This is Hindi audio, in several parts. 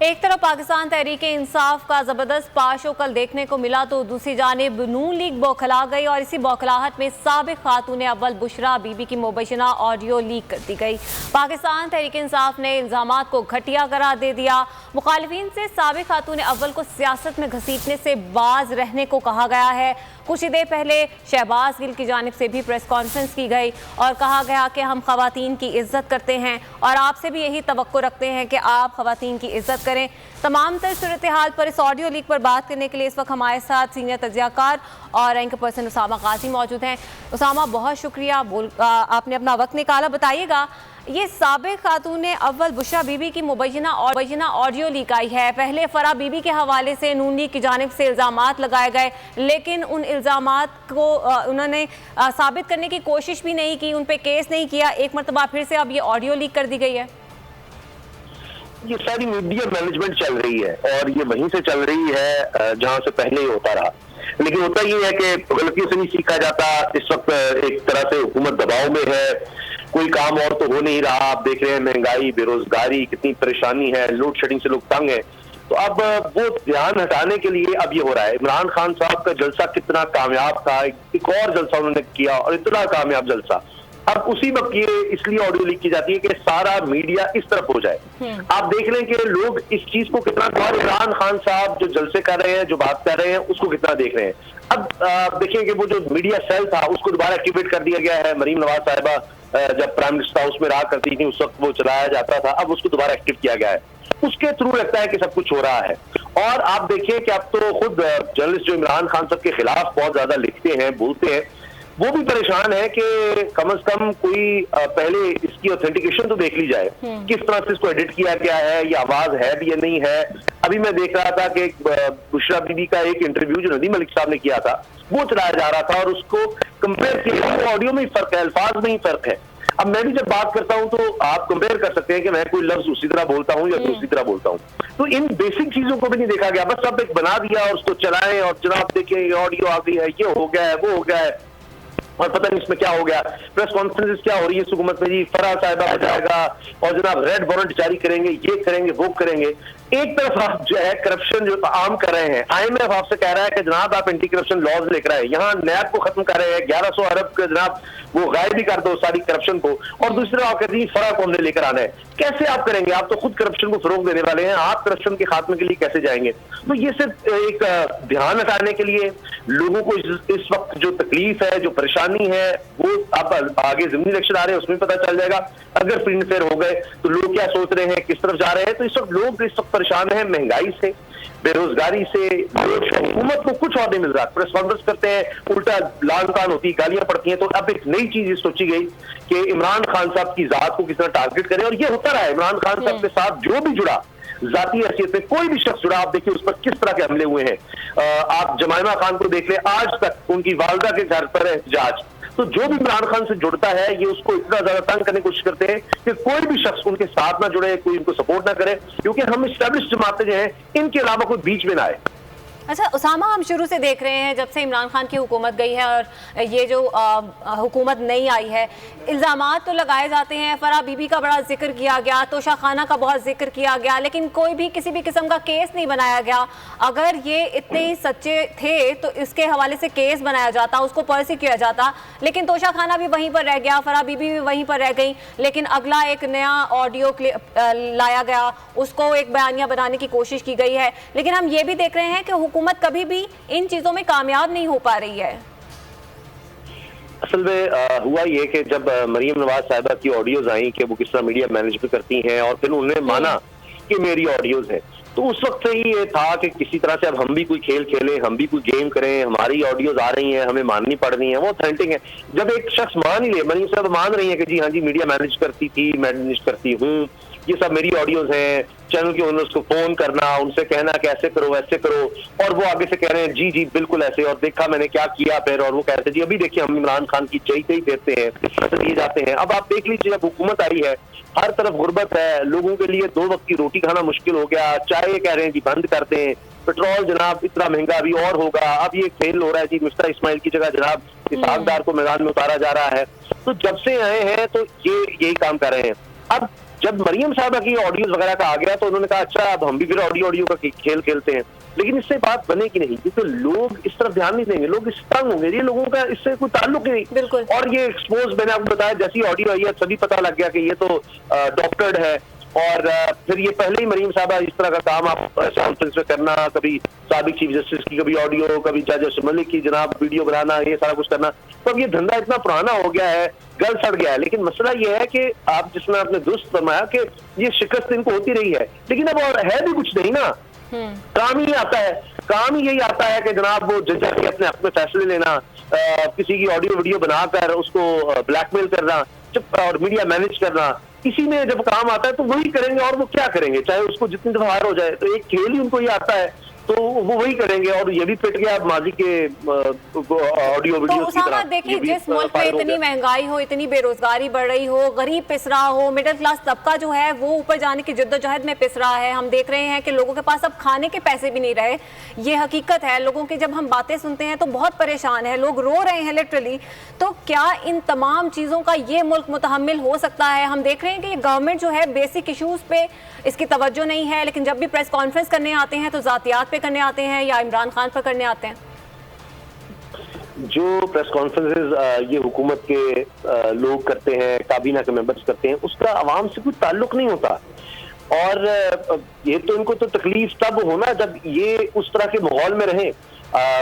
एक तरफ पाकिस्तान तहरीक इंसाफ का जबरदस्त पाशो कल देखने को मिला तो दूसरी जानिब नून लीग बौखला गई और इसी बौखलाहट में साबिक खातून अव्वल बुशरा बीबी की मुबैना ऑडियो लीक कर दी गई। पाकिस्तान तहरीक इंसाफ ने इल्जामात को घटिया करार दे दिया। मुखालिफिन से साबिक खातून अव्वल को सियासत में घसीटने से बाज रहने को कहा गया है। कुछ ही देर पहले शहबाज गिल की जानिब से भी प्रेस कॉन्फ्रेंस की गई और कहा गया कि हम खवातीन की इज्जत करते हैं और आपसे भी यही तवक्को रखते हैं कि आप खवातीन की इज्जत करें। तमाम तर सूरत हाल पर इस ऑडियो लीक पर बात करने के लिए इस वक्त हमारे साथ सीनियर तज्जियाकार और एंकर पर्सन उसामा काजी मौजूद हैं। उसामा, बहुत शुक्रिया आपने अपना वक्त निकाला। बताइएगा, ये साबिक खातून अव्वल बुशरा बीबी की मुबैना ऑडियो लीक आई है। पहले फराह बीबी के हवाले से नून लीग की जानिब से इल्जामात लगाए गए, लेकिन उन इल्जामात को उन्होंने साबित करने की कोशिश भी नहीं की, उन पे केस नहीं किया। एक मरतबा फिर से अब ये ऑडियो लीक कर दी गई है। ये सारी मीडिया मैनेजमेंट चल रही है और ये वहीं से चल रही है जहां से पहले ही होता रहा। लेकिन होता ये है कि गलतियों से नहीं सीखा जाता। इस वक्त एक तरह से हुकूमत दबाव में है, कोई काम और तो हो नहीं रहा। आप देख रहे हैं महंगाई, बेरोजगारी, कितनी परेशानी है, लोड शेडिंग से लोग तंग हैं। तो अब वो ध्यान हटाने के लिए अब ये हो रहा है। इमरान खान साहब का जलसा कितना कामयाब था, एक और जलसा उन्होंने किया और इतना कामयाब जलसा। अब उसी वक्त ये इसलिए ऑडियो लीक की जाती है कि सारा मीडिया इस तरफ हो जाए। आप देख लें कि लोग इस चीज को कितना, और इमरान खान साहब जो जलसे कर रहे हैं, जो बात कर रहे हैं, उसको कितना देख रहे हैं। अब देखिए कि वो जो मीडिया सेल था उसको दोबारा एक्टिवेट कर दिया गया है। मरीम नवाज साहिबा जब प्राइम मिनिस्टर हाउस में रहा करती थी उस वक्त वो चलाया जाता था, अब उसको दोबारा एक्टिव किया गया है। उसके थ्रू लगता है कि सब कुछ हो रहा है। और आप देखिए कि अब तो खुद जर्नलिस्ट जो इमरान खान साहब के खिलाफ बहुत ज्यादा लिखते हैं, बोलते हैं, वो भी परेशान है कि कम से कम कोई पहले इसकी ऑथेंटिकेशन तो देख ली जाए, किस तरह से इसको एडिट किया गया है, ये आवाज है भी या नहीं है। अभी मैं देख रहा था कि बुशरा बीबी का एक इंटरव्यू जो नदीम मलिक साहब ने किया था वो चलाया जा रहा था और उसको कंपेयर किया, ऑडियो में ही फर्क है, अल्फाज में ही फर्क है। अब मैं भी जब बात करता हूं तो आप कंपेयर कर सकते हैं कि मैं कोई लफ्ज उसी तरह बोलता हूं या दूसरी तरह बोलता हूं। तो इन बेसिक चीजों को भी नहीं देखा गया, बस सब एक बना दिया और उसको चलाएं और जनाब देखिए ये ऑडियो आ गई है, ये हो गया है, वो हो गया है और पता नहीं इसमें क्या हो गया। प्रेस कॉन्फ्रेंस क्या हो रही है इस हुकूमत में जी, फराह साहिबा आ जाएगा और जनाब रेड वारंट जारी करेंगे, ये करेंगे, वो करेंगे। एक तरफ आप जो है करप्शन जो आम कर रहे हैं, IMF आपसे कह रहा है कि जनाब आप एंटी करप्शन लॉज लेकर आए, यहाँ नैब को खत्म कर रहे हैं, 1100 अरब के जनाब वो गायब भी कर दो सारी करप्शन को, और दूसरी तरफ आप कहते हैं फराह को हमने लेकर आना है। कैसे आप करेंगे? आप तो खुद करप्शन को फरोग देने वाले हैं, आप करप्शन के खात्मे के लिए कैसे जाएंगे? तो ये सिर्फ एक ध्यान हटाने के लिए लोगों को इस वक्त जो तकलीफ है, जो परेशानी है, वो अब आगे ज़िमनी इलेक्शन आ रहे हैं उसमें पता चल जाएगा। अगर फ्री एंड फेयर हो गए तो लोग क्या सोच रहे हैं, किस तरफ जा रहे हैं। तो इस वक्त लोग इस वक्त परेशान है महंगाई से, बेरोजगारी से, हुकूमत को कुछ और नहीं मिल रहा। प्रेस कॉन्फ्रेंस करते हैं, उल्टा लान तान होती, गालियां पड़ती हैं। तो अब एक नई चीज सोची गई कि इमरान खान साहब की जात को किस तरह टारगेट करें, और ये होता रहा है। इमरान खान साहब के साथ जो भी जुड़ा, जाती हैसियत में कोई भी शख्स जुड़ा, आप देखिए उस पर किस तरह के हमले हुए हैं। आप जमाइमा खान को देख ले, आज तक उनकी वालदा के घर पर है एहतजाज। तो जो भी इमरान खान से जुड़ता है ये उसको इतना ज्यादा तंग करने की कोशिश करते हैं कि कोई भी शख्स उनके साथ ना जुड़े, कोई उनको सपोर्ट ना करे, क्योंकि हम एस्टैब्लिश जमातें जो हैं इनके अलावा कोई बीच में ना आए। अच्छा उसामा, हम शुरू से देख रहे हैं जब से इमरान खान की हुकूमत गई है और ये जो हुकूमत नई आई है, इल्ज़ामात तो लगाए जाते हैं। फराह बीबी का बड़ा जिक्र किया गया, तोशा खाना का बहुत जिक्र किया गया, लेकिन कोई भी किसी भी किस्म का केस नहीं बनाया गया। अगर ये इतने ही सच्चे थे तो इसके हवाले से केस बनाया जाता, उसको पर्सी किया जाता। लेकिन तोशा खाना भी वहीं पर रह गया, फराह बीबी भी वहीं पर रह गई। लेकिन अगला एक नया ऑडियो लाया गया, उसको एक बयानिया बनाने की कोशिश की गई है। लेकिन हम ये भी देख रहे हैं कि हुकूमत कभी भी इन चीजों में कामयाब नहीं हो पा रही है। असल में हुआ ये कि जब मरीम नवाज साहिबा की ऑडियोज आई कि वो किस तरह मीडिया मैनेजमेंट करती हैं और फिर उन्होंने माना कि मेरी ऑडियोज हैं, तो उस वक्त से ही ये था कि किसी तरह से अब हम भी कोई खेल खेलें, हम भी कोई गेम करें, हमारी ऑडियोज आ रही हैं, हमें माननी पड़ रही हैं, वो ऑथेंटिक है। जब एक शख्स मान ही ले, मरीम साहब मान रही है कि जी हाँ जी मीडिया मैनेज करती थी, मैनेज करती हूँ, ये सब मेरी ऑडियोज हैं, चैनल के ओनर्स को फोन करना, उनसे कहना कि ऐसे करो ऐसे करो, और वो आगे से कह रहे हैं जी जी बिल्कुल ऐसे, और देखा मैंने क्या किया फिर, और वो कहते हैं जी अभी देखिए हम इमरान खान की चईते ही देते हैं, इस तरह से दिए जाते हैं। अब आप देख लीजिए, जब हुकूमत आई है, हर तरफ गुर्बत है, लोगों के लिए 2 वक्त की रोटी खाना मुश्किल हो गया, चाय कह रहे हैं जी बंद कर दें, पेट्रोल जनाब इतना महंगा अभी और होगा। अब ये खेल हो रहा है जी मिस्टर इस्माइल की जगह जनाब इसहाकदार को मैदान में उतारा जा रहा है। तो जब से आए हैं तो ये यही काम कर रहे हैं। अब जब मरियम साहबा की ऑडियोज वगैरह का आ गया तो उन्होंने कहा अच्छा अब हम भी फिर ऑडियो का खेल खेलते हैं, लेकिन इससे बात बनेगी नहीं क्योंकि लोग इस तरफ ध्यान नहीं देंगे, लोग इस तंग होंगे, ये लोगों का इससे कोई ताल्लुक ही नहीं। और ये एक्सपोज मैंने आपको बताया जैसी ऑडियो आई है सभी पता लग गया कि ये तो डॉक्टर्ड है। और फिर ये पहले ही मरीम साहबा इस तरह का काम आप कॉन्फ्रेंस में करना, कभी साबिक चीफ जस्टिस की कभी ऑडियो, कभी जज अशरफ मलिक की जनाब वीडियो बनाना, ये सारा कुछ करना, तो अब ये धंधा इतना पुराना हो गया है, गल सड़ गया है। लेकिन मसला ये है कि आप जिसमें आपने दुरुस्त फरमाया कि ये शिकस्त इनको होती रही है, लेकिन अब और है भी कुछ नहीं ना, काम ही आता है, काम ही यही आता है कि जनाब वो जज के अपने हक में फैसले लेना, किसी की ऑडियो वीडियो बनाकर उसको ब्लैकमेल करना और मीडिया मैनेज करना, इसी में जब काम आता है तो वही करेंगे। और वो क्या करेंगे, चाहे उसको जितनी दफा हार हो जाए, तो एक खेल ही उनको ये आता है तो वो वही करेंगे। और ये भी पिट गया अब माजी के ऑडियो वीडियो की तरह। देखिए जिस मुल्क में इतनी महंगाई हो, इतनी बेरोजगारी बढ़ रही हो, गरीब पिस रहा हो, मिडिल क्लास तबका जो है वो ऊपर जाने की जद्दोजहद में पिस रहा है, हम देख रहे हैं कि लोगों के पास अब खाने के पैसे भी नहीं रहे, ये हकीकत है। लोगों की जब हम बातें सुनते हैं तो बहुत परेशान है, लोग रो रहे हैं लिटरली। तो क्या इन तमाम चीज़ों का ये मुल्क मुतहम्मिल हो सकता है? हम देख रहे हैं कि ये गवर्नमेंट जो है बेसिक इशूज़ पे इसकी तवज्जो नहीं है, लेकिन जब भी प्रेस कॉन्फ्रेंस करने आते हैं तो ज़ातियात पे करने आते हैं या इमरान खान पर करने आते हैं। जो प्रेस कॉन्फ्रेंसेस ये हुकूमत के लोग करते हैं, काबीना के मेंबर्स करते हैं, उसका आवाम से कोई ताल्लुक नहीं होता। और ये तो इनको तो तकलीफ तब होना जब ये उस तरह के माहौल में रहें,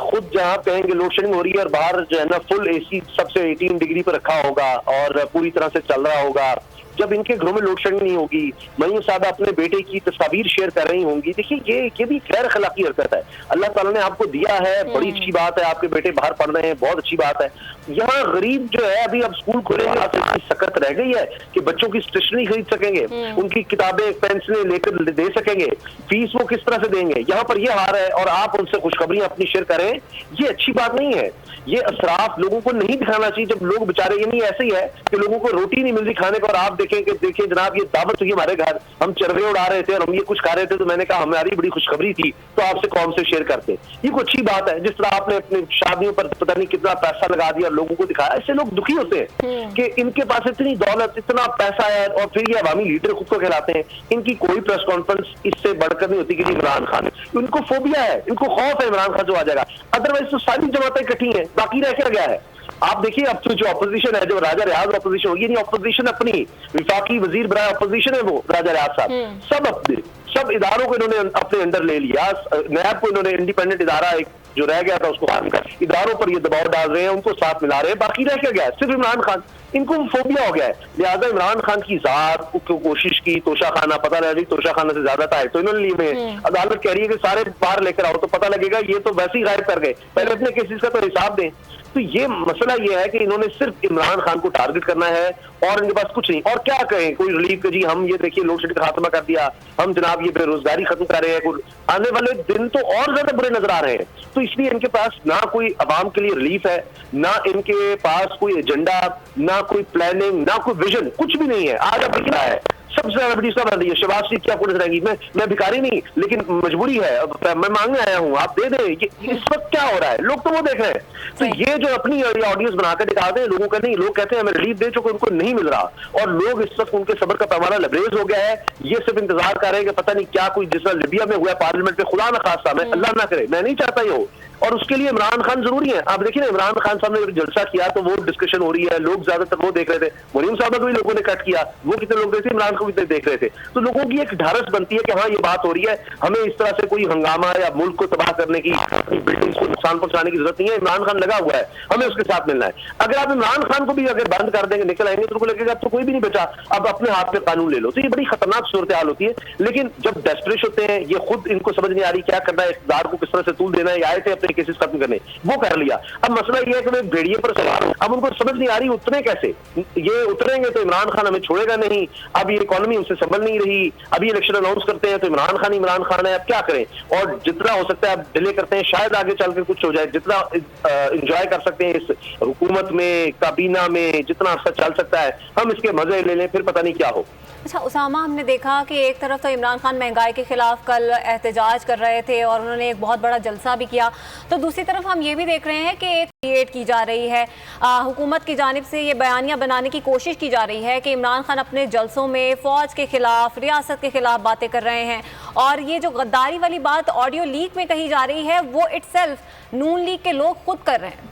खुद जहाँ कहेंगे लोड शेडिंग हो रही है और बाहर जो है ना फुल एसी सबसे 18 डिग्री पर रखा होगा और पूरी तरह से चल रहा होगा, जब इनके घरों में लोड शेडिंग नहीं होगी, मरीम साहब अपने बेटे की तस्वीर शेयर कर रही होंगी। देखिए ये भी गैर अखलाकी हरकत है। अल्लाह ताला ने आपको दिया है, बड़ी अच्छी बात है, आपके बेटे बाहर पढ़ रहे हैं, बहुत अच्छी बात है। यहाँ गरीब जो है अभी अब स्कूल खुलेंगे, इतनी सकत रह गई है कि बच्चों की स्टेशनरी खरीद सकेंगे, उनकी किताबें पेंसिलें लेकर दे सकेंगे, फीस वो किस तरह से देंगे। यहाँ पर ये हार है और आप उनसे खुशखबरियां अपनी शेयर करें, ये अच्छी बात नहीं है। ये असराफ लोगों को नहीं दिखाना चाहिए। जब लोग बेचारे, ये नहीं ऐसे ही है कि लोगों को रोटी नहीं मिल रही खाने को और आप देखें कि देखिए जनाब ये दावत हुई हमारे घर, हम चरखे उड़ा रहे थे और हम ये कुछ खा रहे थे, तो मैंने कहा हमारी बड़ी खुशखबरी थी तो आपसे कौम से शेयर करते। ये कोई अच्छी बात है? जिस तरह आपने अपनी शादियों पर पता नहीं कितना पैसा लगा दिया और लोगों को दिखाया, इससे लोग दुखी होते हैं कि इनके पास इतनी दौलत, इतना पैसा है और फिर ये अवामी लीडर खुद को कहलाते हैं। इनकी कोई प्रेस कॉन्फ्रेंस इससे बढ़कर नहीं होती कि इमरान खान, इनको फोबिया है, इनको खौफ है इमरान खान जो आ जाएगा। अदरवाइज तो सारी जमातें इकट्ठी हैं, बाकी रह क्या गया है? आप देखिए अब तो जो अपोजिशन है, जो राजा रियाज अपोजिशन होगी, नहीं अपोजिशन अपनी विफाकी वजीर बराए अपोजिशन है वो राजा रियाज साहब, सब अपने सब इदारों को इन्होंने अपने अंडर ले लिया। नैब को इन्होंने इंडिपेंडेंट इदारा एक जो रह गया था उसको खत्म कर, इदारों पर ये दबाव डाल रहे हैं, उनको साथ मिला रहे हैं, बाकी रह क्या गया है? सिर्फ इमरान खान। इनको फोबिया हो गया है, लिहाजा इमरान खान की जात को कोशिश की तोशा खाना, पता लगा जी तोशा खाना से ज्यादा था तो इन्होंने लिए। अदालत कह रही है कि सारे बाहर लेकर आओ तो पता लगेगा ये तो वैसे ही गायब कर गए, पहले अपने केसेस का तो हिसाब दें। तो ये मसला ये है कि इन्होंने सिर्फ इमरान खान को टारगेट करना है और इनके पास कुछ नहीं। और क्या कहें, कोई रिलीफ के जी हम ये देखिए लोड शेडिंग का खात्मा कर दिया, हम जनाब ये बेरोजगारी खत्म कर रहे हैं, आने वाले दिन तो और ज्यादा बुरे नजर आ रहे हैं। तो इसलिए इनके पास ना कोई अवाम के लिए रिलीफ है, ना इनके पास कोई एजेंडा, ना कोई प्लानिंग, ना कोई विजन, कुछ भी नहीं है। आज अब क्या है सबसे ज्यादा बड़ी सब रही है, शहबाज शरीफ क्या पुलिस रहेगी? मैं भिखारी नहीं, लेकिन मजबूरी है, मैं मांगने आया हूँ, आप दे दें। इस वक्त क्या हो रहा है, लोग तो वो देख रहे हैं। तो ये जो अपनी ऑडियोज बनाकर दिखाते हैं लोगों का नहीं, लोग कहते हैं हमें रिलीफ दे चुके, उनको नहीं मिल रहा और लोग इस वक्त उनके सब्र का पैमाना लबरेज हो गया है। ये सिर्फ इंतजार कर रहे हैं कि पता नहीं क्या कोई जिस लिबिया में हुआ पार्लियामेंट में, खुदा न खास्ता, मैं अल्लाह ना करे, मैं नहीं चाहता ये हो, और उसके लिए इमरान खान जरूरी है। आप देखिए ना इमरान खान साहब ने जलसा किया तो वो डिस्कशन हो रही है, लोग ज्यादातर वो देख रहे थे, मरीम साहब को भी लोगों ने कट किया, वो कितने लोग देख थे, इमरान को भी देख रहे थे। तो लोगों की एक ढारस बनती है कि हाँ ये बात हो रही है, हमें इस तरह से कोई हंगामा या मुल्क को तबाह करने की, बिल्डिंग को नुकसान पहुंचाने की जरूरत नहीं है। इमरान खान लगा हुआ है, हमें उसके साथ मिलना है। अगर आप इमरान खान को भी अगर बंद कर देंगे, निकल आएंगे, तो उनको लगेगा अब तो कोई भी नहीं बचा, अब अपने हाथ में कानून ले लो। तो ये बड़ी खतरनाक सूरत हाल होती है। लेकिन जब डेस्परेट होते हैं, ये खुद इनको समझ नहीं आ रही क्या करना है, इक़्तिदार को किस तरह से तूल देना है, आए थे अपने केसेस खत्म करने, वो कर लिया। अब मसला ये है कि वे भेड़िए पर सवार, अब उनको समझ नहीं आ रही उतरे कैसे। ये उतरेंगे तो इमरान खान हमें छोड़ेगा नहीं, अब ये इकोनॉमी उनसे संभल नहीं रही, अभी इलेक्शन अनाउंस करते हैं तो इमरान खान है, अब क्या करें। और जितना हो सकता है अब डिले करते हैं, शायद आगे चल के कुछ हो जाए, जितना इंजॉय कर सकते हैं इस हुकूमत में, काबीना में, जितना अर्सा चल सकता है हम इसके मजे ले लें, फिर पता नहीं क्या हो। अच्छा उसामा, हमने देखा कि एक तरफ तो इमरान खान महंगाई के खिलाफ कल एहतजाज कर रहे थे और उन्होंने एक बहुत बड़ा जलसा भी किया, तो दूसरी तरफ हम ये भी देख रहे हैं कि एक क्रिएट की जा रही है, हुकूमत की जानिब से ये बयानियां बनाने की कोशिश की जा रही है कि इमरान खान अपने जलसों में फ़ौज के खिलाफ, रियासत के खिलाफ बातें कर रहे हैं। और ये जो गद्दारी वाली बात ऑडियो लीक में कही जा रही है वो इटसेल्फ नून लीग के लोग खुद कर रहे हैं।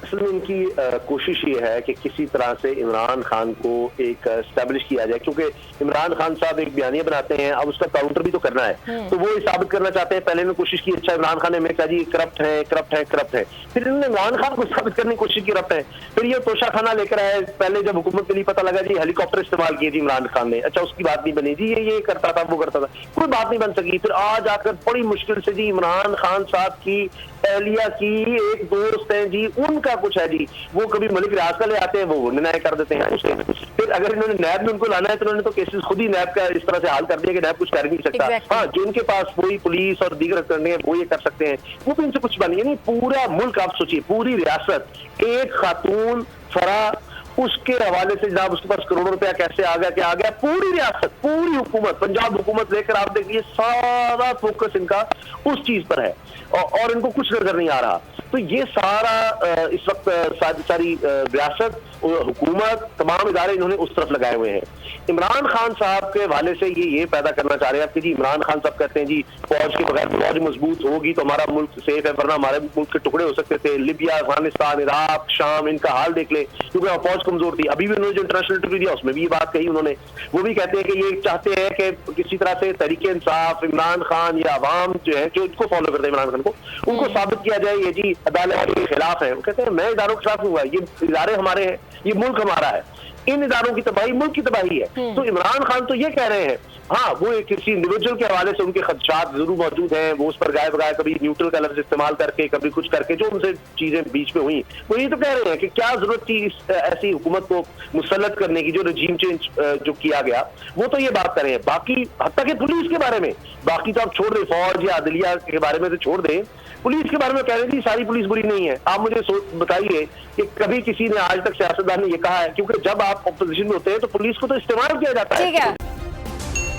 असल में इनकी कोशिश ये है कि किसी तरह से इमरान खान को एक एस्टेब्लिश किया जाए, क्योंकि इमरान खान साहब एक बयानिया बनाते हैं, अब उसका काउंटर भी तो करना है, तो वो ये साबित करना चाहते हैं। पहले इन्होंने कोशिश की, अच्छा इमरान खान ने हमें कहा जी करप्ट है करप्ट है करप्ट है, फिर इन्होंने इमरान खान को साबित करने की कोशिश की करप्ट है, फिर ये तोशा खाना लेकर आए। पहले जब हुकूमत के लिए पता लगा जी हेलीकॉप्टर इस्तेमाल किए थी इमरान खान ने, अच्छा उसकी बात नहीं बनी जी, ये करता था वो करता था, कोई बात नहीं बन सकी। फिर आज आकर बड़ी मुश्किल से जी इमरान खान साहब की एहलिया की एक दोस्त है जी, उनका कुछ है जी, वो कभी मलिक रियाज का ले आते हैं, वो निर्णय कर देते हैं उसे। फिर अगर इन्होंने नैब में उनको लाना है तो इन्होंने तो केसेस खुद ही नैब का इस तरह से हाल कर दिया कि नैब कुछ कर नहीं सकता। हाँ, जो इनके पास वही पुलिस और दीगर करने हैं वो ये कर सकते हैं, वो भी इनसे कुछ बनी। यानी पूरा मुल्क आप सोचिए, पूरी रियासत एक खातून फरा, उसके हवाले से जनाब उसके पास करोड़ों रुपया कैसे आ गया, क्या आ गया, पूरी रियासत, पूरी हुकूमत, पंजाब हुकूमत लेकर आप देखिए सारा फोकस इनका उस चीज पर है और इनको कुछ नजर नहीं आ रहा। तो ये सारा इस वक्त सारी रियासत, हुकूमत, तमाम इदारे इन्होंने उस तरफ लगाए हुए हैं। इमरान खान साहब के हवाले से ये पैदा करना चाह रहे हैं कि जी इमरान खान साहब कहते हैं जी फौज के बगैर फौज मजबूत होगी तो हमारा मुल्क सेफ है, वरना हमारे मुल्क के टुकड़े हो सकते थे। लिबिया, अफगानिस्तान, इराक, शाम, इनका हाल देख ले, क्योंकि वहाँ फौज कमजोर थी। अभी भी उन्होंने जो इंटरनेशनल इंटरव्यू दिया उसमें भी ये बात कही उन्होंने। वो भी कहते हैं कि ये चाहते हैं कि किसी तरह से तरीके इंसाफ इमरान खान या अवाम जो है, जो इनको फॉलो करते हैं इमरान खान को, उनको साबित किया जाए ये जी अदालत के खिलाफ है। वो कहते हैं मैं इदारों के खिलाफ हुआ, ये इदारे हमारे हैं, ये मुल्क हमारा है, इन इदारों की तबाही मुल्क की तबाही है। तो इमरान खान तो ये कह रहे हैं, हाँ वो किसी इंडिविजुअल के हवाले से उनके खदशात जरूर मौजूद हैं, वो उस पर गाय बगाए कभी न्यूट्रल का लफ्ज इस्तेमाल करके, कभी कुछ करके जो उनसे चीजें बीच में हुई, वो ये तो कह रहे हैं कि क्या जरूरत थी इस ऐसी हुकूमत को मुसल्लत करने की, जो रजीम चेंज जो किया गया, वो तो ये बात कर रहे हैं। बाकी हत्ता कि पुलिस के बारे में, बाकी तो आप छोड़ दें, फौज या अदलिया के बारे में तो छोड़ दें, पुलिस के बारे में कह रहे थी सारी पुलिस बुरी नहीं है। आप मुझे बताइए कि कभी किसी ने आज तक सियासतदान ने ये कहा है? क्योंकि जब आप ऑपोजिशन में होते हैं तो पुलिस को तो इस्तेमाल किया जाता है।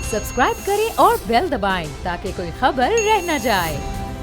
सब्सक्राइब करें और बेल दबाएं ताकि कोई खबर रह न जाए।